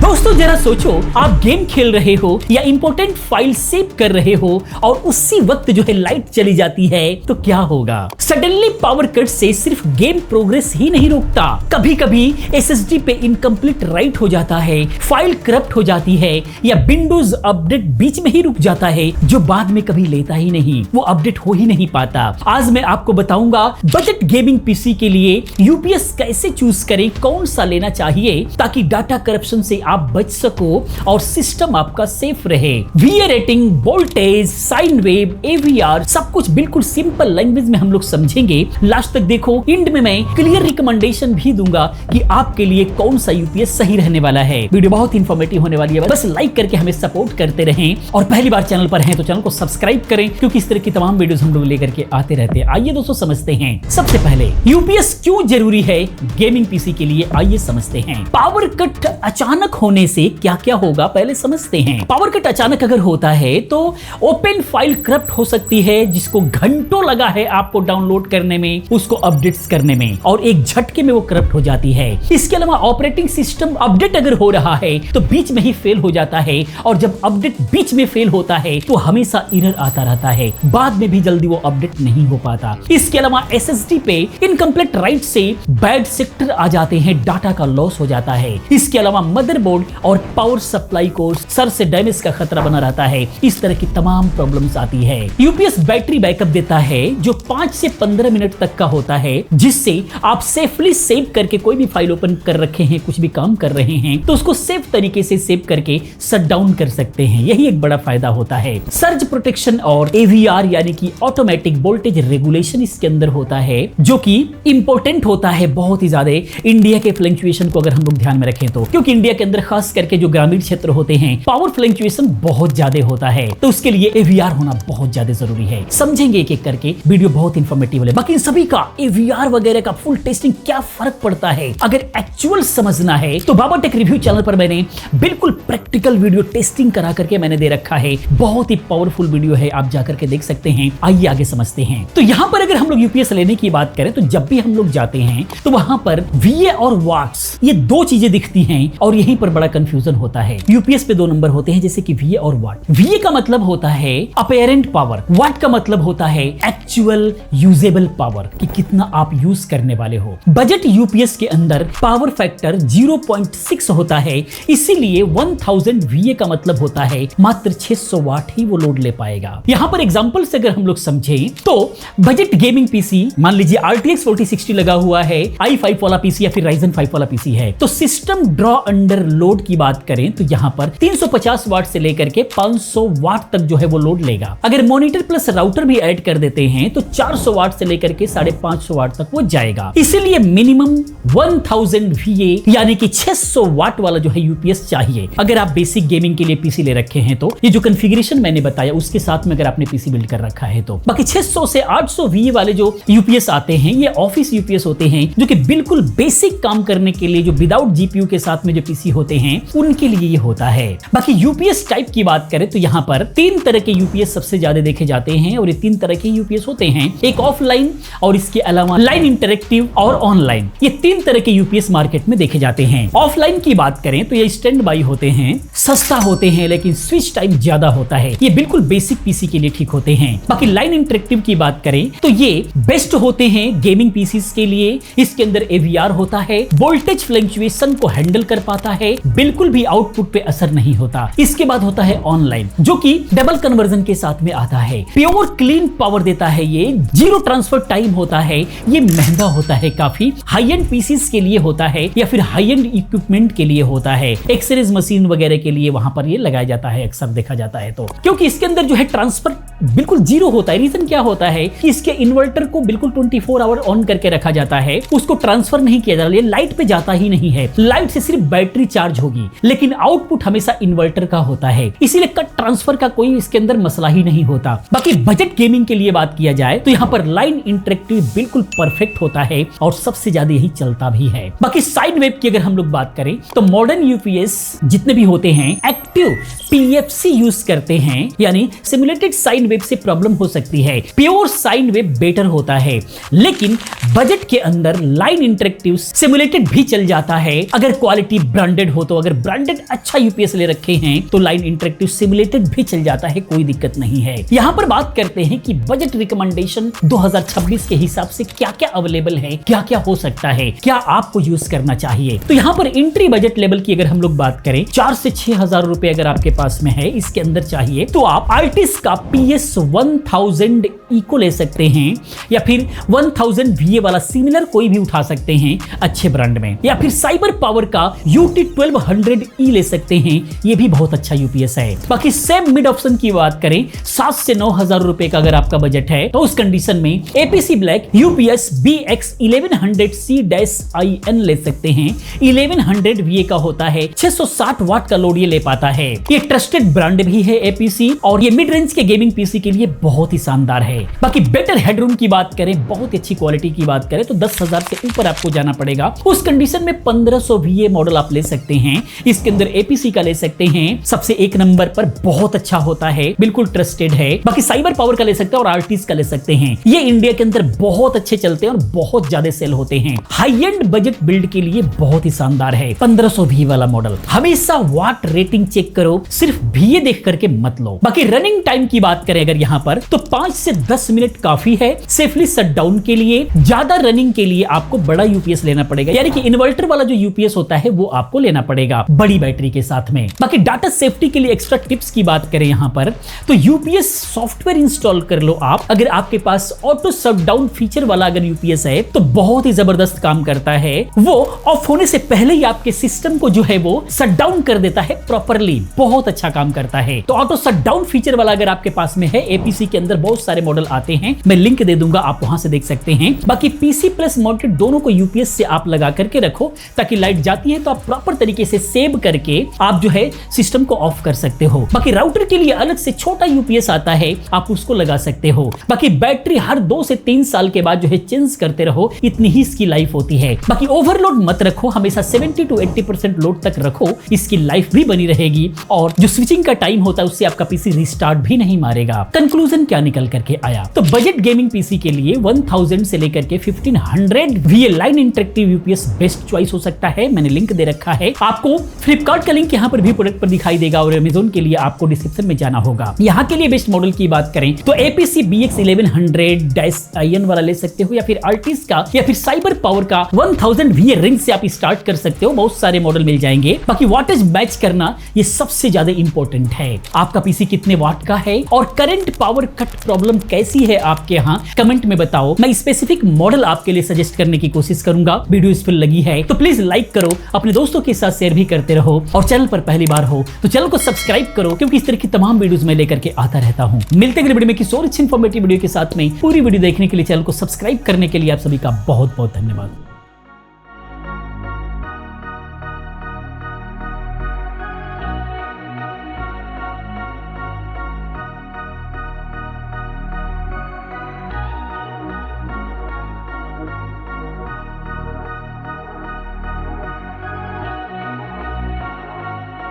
दोस्तों जरा सोचो, आप गेम खेल रहे हो या इंपॉर्टेंट फाइल सेव कर रहे हो और उसी वक्त जो है लाइट चली जाती है तो क्या होगा। सडनली पावर कट से सिर्फ गेम प्रोग्रेस ही नहीं रुकता, कभी कभी एसएसडी पे इनकम्प्लीट राइट हो जाता है, फाइल करप्ट हो जाती है या विंडोज अपडेट बीच में ही रुक जाता है जो बाद में कभी लेता ही नहीं, वो अपडेट हो ही नहीं पाता। आज मैं आपको बताऊंगा बजट गेमिंग पीसी के लिए यूपीएस कैसे चूज करें, कौन सा लेना चाहिए ताकि डाटा करप्शन से आप बच सको और सिस्टम आपका सेफ रहे। वीए rating, voltage, sine wave, AVR सब कुछ बिल्कुल सिंपल लैंग्वेज में हम लोग समझेंगे। लास्ट तक देखो, एंड में मैं क्लियर रिकमेंडेशन भी दूंगा कि आपके लिए कौन सा यूपीएस सही रहने वाला है। वीडियो बहुत इंफॉर्मेटिव होने वाली है, बस लाइक करके हमें सपोर्ट करते रहें और पहली बार चैनल पर हैं तो चैनल को सब्सक्राइब करें क्योंकि इस तरह की तमाम वीडियोस हम लोग लेकर के आते रहते हैं। आइए दोस्तों समझते हैं सबसे पहले यूपीएस क्यों जरूरी है गेमिंग पीसी के लिए। आइए समझते हैं पावर कट अचानक होने से क्या क्या होगा, पहले समझते हैं। पावर कट अचानक अगर होता है तो ओपन फाइल करप्ट हो सकती है जिसको घंटों लगा है आपको डाउनलोड करने में, उसको अपडेट्स करने में, और एक झटके में वो करप्ट हो जाती है। इसके अलावा ऑपरेटिंग सिस्टम अपडेट अगर हो रहा है तो बीच में ही फेल हो जाता है और जब अपडेट बीच में फेल होता है तो हमेशा एरर आता रहता है, बाद में भी जल्दी वो अपडेट नहीं हो पाता। इसके अलावा एसएसडी पे इनकम्प्लीट राइट से बैड सेक्टर आ जाते हैं, डाटा का लॉस हो जाता है। इसके अलावा मदरबोर्ड और पावर सप्लाई को सर से डैमेज का खतरा बना रहता है। इस तरह की तमाम प्रॉब्लम्स आती है। यूपीएस बैटरी बैकअप देता है जो 5 से 15 मिनट तक का होता है, जिससे आप सेफली सेव करके कोई भी फाइल ओपन कर रखे हैं, कुछ भी काम कर रहे हैं तो उसको सेफ तरीके से सेव करके शट डाउन कर सकते हैं। यही एक बड़ा फायदा होता है। सर्ज प्रोटेक्शन और एवीआर यानी कि ऑटोमेटिक वोल्टेज रेगुलेशन इसके अंदर होता है जो कि इंपॉर्टेंट होता है बहुत ही ज्यादा इंडिया के फ्लक्चुएशन को अगर हम लोग ध्यान में रखें तो, क्योंकि इंडिया के अंदर खास करके जो ग्रामीण क्षेत्र होते हैं पावर फ्लक्चुएशन बहुत ज्यादा होता है, तो उसके लिए एवीआर होना बहुत ज्यादा जरूरी है। समझेंगे एक एक करके, वीडियो बहुत इंफॉर्मेटिव है। बाकी इन सभी का एवीआर वगैरह का फुल टेस्टिंग क्या फर्क पड़ता है अगर एक्चुअल समझना है तो बाबा टेक रिव्यू चैनल पर मैंने बिल्कुल प्रैक्टिकल वीडियो टेस्टिंग करा करके मैंने दे रखा है। बहुत ही पावरफुल वीडियो है, आप जाकर के देख सकते हैं। आइए आगे समझते हैं। तो यहाँ पर अगर हम लोग यूपीएस लेने की बात करें तो जब भी हम लोग जाते हैं तो वहां पर वीए और वाट्स ये दो चीजें दिखती हैं और यहीं पर बड़ा कंफ्यूजन होता है। यूपीएस पे दो नंबर होते हैं जैसे कि वीए और वाट। वीए का मतलब होता है अपेरेंट पावर, वाट का मतलब होता है एक्चुअल यूजेबल पावर कि कितना आप यूज करने वाले हो। बजट यूपीएस के अंदर पावर फैक्टर 0.6 होता है, इसीलिए 1000 वीए का मतलब होता है मात्र 600 वाट ही वो लोड ले पाएगा। यहां पर एग्जांपल से अगर हम लोग समझें तो बजट गेमिंग पीसी मान लीजिए RTX 4060 लगा हुआ है, i5 वाला पीसी या फिर Ryzen 5 वाला पीसी है, तो सिस्टम ड्रॉ अंडर लोड की बात करें तो यहां पर 350 वाट से लेकर के 500 वाट तक जो है वो लोड लेगा। अगर मॉनिटर प्लस राउटर भी ऐड कर देते हैं तो 400 वाट से लेकर के 550 वाट तक वो जाएगा। इसीलिए मिनिमम 1000 VA यानी कि 600 वाट वाला जो है यूपीएस चाहिए अगर आप बेसिक गेमिंग के लिए पीसी ले रखे हैं तो। ये जो कॉन्फ़िगरेशन मैंने बताया उसके साथ में अगर आपने पीसी बिल्ड कर रखा है तो। बाकी 600 से 800 VA वाले जो यूपीएस आते हैं ये ऑफिस यूपीएस होते हैं जो कि बिल्कुल बेसिक काम करने के लिए, जो विदाउट जीपीयू के साथ में जो पीसी होते हैं उनके लिए ये होता है। बाकी यूपीएस टाइप की बात करें तो यहाँ पर 3 तरह के यूपीएस सबसे ज्यादा देखे जाते हैं और ये 3 तरह के यूपीएस होते हैं, एक ऑफलाइन और इसके अलावा लाइन इंटरेक्टिव और ऑनलाइन। ये 3 तरह के यूपीएस मार्केट में देखे जाते हैं। ऑफलाइन की बात करें तो ये स्टैंड बाई होते हैं, सस्ता होते हैं लेकिन स्विच टाइम ज्यादा होता है, ये बिल्कुल बेसिक पीसी के लिए ठीक होते हैं। बाकी लाइन इंटरेक्टिव की बात करें तो ये बेस्ट होते हैं गेमिंग पीसीज के लिए। इसके अंदर एवीआर होता है, वोल्टेज फ्लक्चुएशन को हैंडल कर पाता है, बिल्कुल भी आउटपुट पे असर नहीं होता। इसके बाद होता है ऑनलाइन जो कि डबल कन्वर्जन के साथ में आता है, प्योर क्लीन पावर देता है, ये 0 ट्रांसफर टाइम होता है, ये महंगा होता है काफी, हाई एंड पीसीज के लिए होता है या फिर हाई एंड इक्विपमेंट के लिए होता है, एक्सरेज मशीन वगैरह के लिए वहां पर ये लगाया जाता है, अक्सर देखा जाता है। तो क्योंकि इसके अंदर जो है ट्रांसफर बिल्कुल 0 होता है। रीजन क्या होता है कि इसके इन्वर्टर को बिल्कुल 24 आवर ऑन करके रखा जाता है, उसको ट्रांसफर नहीं किया जाता, ये लाइट पे जाता ही नहीं है। लाइट से सिर्फ बैटरी चार्ज होगी लेकिन आउटपुट हमेशा इन्वर्टर का होता है, इसीलिए कट ट्रांसफर का कोई इसके अंदर मसला ही नहीं होता। बाकी बजट गेमिंग के लिए बात किया जाए तो यहाँ पर लाइन इंटरेक्टिव बिल्कुल परफेक्ट होता है और सबसे ज्यादा यही चलता भी है। बाकी साइड वेब की अगर हम लोग बात करें तो मॉडर्न यूपीएस जितने भी होते हैं इंटरैक्टिव PFC यूज करते हैं, यानी सिमुलेटेड साइन वेव से प्रॉब्लम हो सकती है। प्योर साइन वेव बेटर होता है, लेकिन बजट के अंदर लाइन इंटरैक्टिव सिमुलेटेड भी चल जाता है। अगर क्वालिटी ब्रांडेड हो तो, अगर ब्रांडेड अच्छा यूपीएस ले रखे हैं तो लाइन इंटरैक्टिव सिमुलेटेड भी चल जाता है, कोई दिक्कत नहीं है। यहां पर बात करते हैं कि बजट रिकमेंडेशन 2026 के हिसाब से क्या क्या अवेलेबल है, क्या क्या हो सकता है, क्या आपको यूज करना चाहिए। तो यहां पर एंट्री बजट लेवल की अगर हम लोग बात करें, 4 से 6 हजार रुपए अगर आपके पास में है, इसके अंदर चाहिए तो आप आर्टिस का PS1000 इको ले सकते हैं, या फिर 1000 VA वाला सिमिलर कोई भी उठा सकते हैं अच्छे ब्रांड में, या फिर साइबर पावर का UT1200E ले सकते हैं, ये भी बहुत अच्छा यूपीएस है। बाकी सेम मिड ऑप्शन की बात करें, 7 से 9 हजार रुपए का अगर आपका बजट है तो उस कंडीशन में APC black UPS BX 1100C-IN ले सकते हैं। 1100 VA का होता है, 660 वाट का लोड ये ले पाता है। ये ट्रस्टेड ब्रांड भी है APC, और ये मिड रेंज के गेमिंग पीसी के लिए बहुत ही शानदार है। बाकी बेटर हेडरूम की बात करें, बहुत अच्छी क्वालिटी की बात करें तो 10,000 से ऊपर आपको जाना पड़ेगा। उस कंडीशन में 1500 VA मॉडल आप ले सकते हैं। इसके अंदर APC का ले सकते हैं, सबसे एक नंबर पर बहुत अच्छा होता है, बिल्कुल ट्रस्टेड है। बाकी साइबर पावर का ले सकते हैं और आर्टिस का ले सकते हैं। ये इंडिया के अंदर बहुत अच्छे चलते हैं और बहुत ज्यादा सेल होते हैं। हाई एंड बजट बिल्ड के लिए बहुत ही शानदार है 1500 VA वाला मॉडल। हमेशा वाट रेटिंग चेक करो, सिर्फ VA देख करके मत लो। बाकी रनिंग टाइम की बात करें अगर यहां पर तो 5 से 10 मिनट काफी है सेफली शटडाउन के लिए। ज्यादा रनिंग के लिए आपको बड़ा यूपीएस लेना पड़ेगा, यानी कि इन्वर्टर वाला जो यूपीएस होता है वो आपको लेना पड़ेगा बड़ी बैटरी के साथ में। बाकी डाटा सेफ्टी के लिए एक्स्ट्रा टिप्स की बात करें यहां पर तो यूपीएस सॉफ्टवेयर इंस्टॉल कर लो आप। अगर आपके पास ऑटो शटडाउन फीचर वाला अगर यूपीएस है तो बहुत ही जबरदस्त काम करता है। वो ऑफ होने से पहले ही आपके सिस्टम को जो है वो शटडाउन कर देता है प्रॉपर्ली, बहुत अच्छा काम करता है। तो ऑटो शटडाउन फीचर वाला अगर आपके पास में है, एपीसी के अंदर बहुत सारे मॉडल आते हैं, मैं लिंक दे दूंगा, आप वहां से देख सकते हैं। बाकी पीसी प्लस माउंटेड दोनों को यूपीएस से आप लगा करके रखो, ताकि लाइट जाती है तो आप प्रॉपर तरीके से सेव करके आप जो है सिस्टम को ऑफ कर सकते हो। बाकी राउटर के लिए अलग से छोटा यूपीएस आता है, आप उसको लगा सकते हो। बाकी बैटरी हर 2 से 3 साल के बाद जो है चेंज करते रहो, इतनी ही इसकी लाइफ होती है। बाकी ओवरलोड मत रखो, हमेशा 70 to 80% लोड तक रखो, इसकी लाइफ भी बनी रहेगी। और जो स्विचिंग का टाइम होता है उससे आपका पीसी रिस्टार्ट भी नहीं मारेगा। कंक्लूजन क्या निकल करके आया, तो बजट गेमिंग पीसी के लिए 1000 से लेकर के 1500 VA line interactive UPS best choice हो सकता है। मैंने लिंक दे रखा है, आपको फ्लिपकार्ट का लिंक यहाँ पर भी प्रोडक्ट पर दिखाई देगा, और अमेज़न के लिए आपको डिस्क्रिप्शन में जाना होगा। यहाँ के लिए बेस्ट मॉडल की बात करें तो APC BX 1100-IN वाला ले सकते हो, या फिर आर्टिस का, या फिर साइबर पावर का 1000 VA रिंग से आप स्टार्ट कर सकते हो। बहुत सारे मॉडल मिल जाएंगे। बाकी वाटेज मैच करना ये सबसे ज्यादा इंपॉर्टेंट है। आपका पीसी कितने वाट का है और करंट पावर कट प्रॉब्लम कैसी है आपके यहाँ, कमेंट में बताओ। मैं स्पेसिफिक मॉडल आपके लिए सजेस्ट करने की कोशिश करूंगा। वीडियो यूजफुल लगी है तो प्लीज लाइक करो, अपने दोस्तों के साथ शेयर भी करते रहो, और चैनल पर पहली बार हो तो चैनल को सब्सक्राइब करो, क्योंकि इस तरह की तमाम वीडियोस मैं लेकर के आता रहता हूं। मिलते हैं अगले वीडियो में किसी और अच्छी इंफॉर्मेटिव वीडियो के साथ में। पूरी वीडियो देखने के लिए, चैनल को सब्सक्राइब करने के लिए आप सभी का बहुत बहुत धन्यवाद।